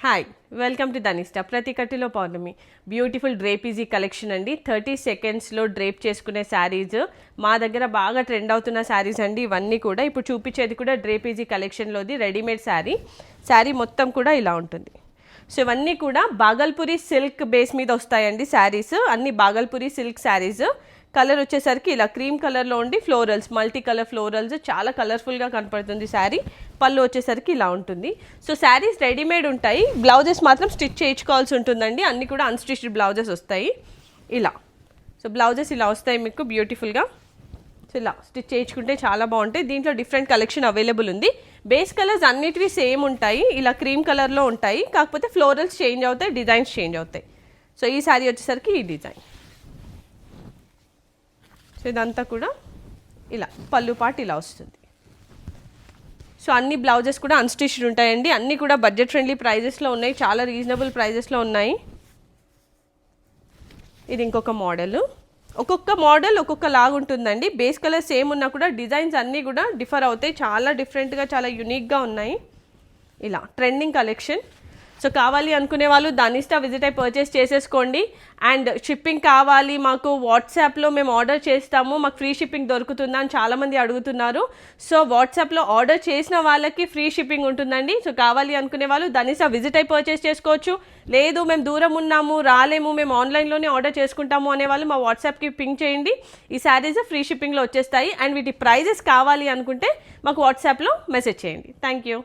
Hi welcome to Dhanishta. ప్రతి కట్టిలో పౌర్ణమి beautiful డ్రేపీజీ collection అండి. 30 సెకండ్స్లో డ్రేప్ చేసుకునే శారీస్ మా దగ్గర బాగా ట్రెండ్ అవుతున్న శారీస్ అండి. ఇవన్నీ కూడా ఇప్పుడు చూపించేది కూడా డ్రేపీజీ కలెక్షన్లోది రెడీమేడ్ శారీ మొత్తం కూడా ఇలా ఉంటుంది. సో ఇవన్నీ కూడా బాగల్పూరి సిల్క్ బేస్ మీద వస్తాయండి శారీస్. అన్ని బాగల్పూరి సిల్క్ శారీస్. కలర్ వచ్చేసరికి ఇలా క్రీమ్ కలర్లో ఉండి ఫ్లోరల్స్, మల్టీ కలర్ ఫ్లోరల్స్, చాలా కలర్ఫుల్గా కనపడుతుంది శారీ. పళ్ళు వచ్చేసరికి ఇలా ఉంటుంది. సో శారీస్ రెడీమేడ్ ఉంటాయి, బ్లౌజెస్ మాత్రం స్టిచ్ చేయించుకోవాల్సి ఉంటుందండి. అన్నీ కూడా అన్స్టిచ్డ్ బ్లౌజెస్ వస్తాయి ఇలా. సో బ్లౌజెస్ ఇలా వస్తాయి మీకు బ్యూటిఫుల్గా. సో ఇలా స్టిచ్ చేయించుకుంటే చాలా బాగుంటాయి. దీంట్లో డిఫరెంట్ కలెక్షన్ అవైలబుల్ ఉంది. బేస్ కలర్స్ అన్నిటివి సేమ్ ఉంటాయి, ఇలా క్రీమ్ కలర్లో ఉంటాయి. కాకపోతే ఫ్లోరల్స్ చేంజ్ అవుతాయి, డిజైన్స్ చేంజ్ అవుతాయి. సో ఈ శారీ వచ్చేసరికి ఈ డిజైన్. సో ఇదంతా కూడా ఇలా పళ్ళు పాటు ఇలా వస్తుంది. సో అన్ని బ్లౌజెస్ కూడా అన్స్టిచ్డ్ ఉంటాయండి. అన్నీ కూడా బడ్జెట్ ఫ్రెండ్లీ ప్రైజెస్లో ఉన్నాయి, చాలా రీజనబుల్ ప్రైజెస్లో ఉన్నాయి. ఇది ఇంకొక మోడల్. ఒక్కొక్క మోడల్ ఒక్కొక్క లాగా ఉంటుందండి. బేస్ కలర్ సేమ్ ఉన్నా కూడా డిజైన్స్ అన్నీ కూడా డిఫర్ అవుతాయి. చాలా డిఫరెంట్గా, చాలా యూనిక్గా ఉన్నాయి. ఇలా ట్రెండింగ్ కలెక్షన్. సో కావాలి అనుకునే వాళ్ళు ధనిష్ట విజిట్ అయి పర్చేస్ చేసేసుకోండి. అండ్ షిప్పింగ్ కావాలి మాకు, వాట్సాప్లో మేము ఆర్డర్ చేస్తాము, మాకు ఫ్రీ షిప్పింగ్ దొరుకుతుందా అని చాలామంది అడుగుతున్నారు. సో వాట్సాప్లో ఆర్డర్ చేసిన వాళ్ళకి ఫ్రీ షిప్పింగ్ ఉంటుందండి. సో కావాలి అనుకునే వాళ్ళు ధనిష్ట విజిట్ అయి పర్చేస్ చేసుకోవచ్చు. లేదు మేము దూరం ఉన్నాము, రాలేము, మేము ఆన్లైన్లోనే ఆర్డర్ చేసుకుంటాము అనే వాళ్ళు మా వాట్సాప్కి పింక్ చేయండి. ఈ శారీస్ ఫ్రీ షిప్పింగ్లో వచ్చేస్తాయి. అండ్ వీటి ప్రైజెస్ కావాలి అనుకుంటే మాకు వాట్సాప్లో మెసేజ్ చేయండి. Thank you.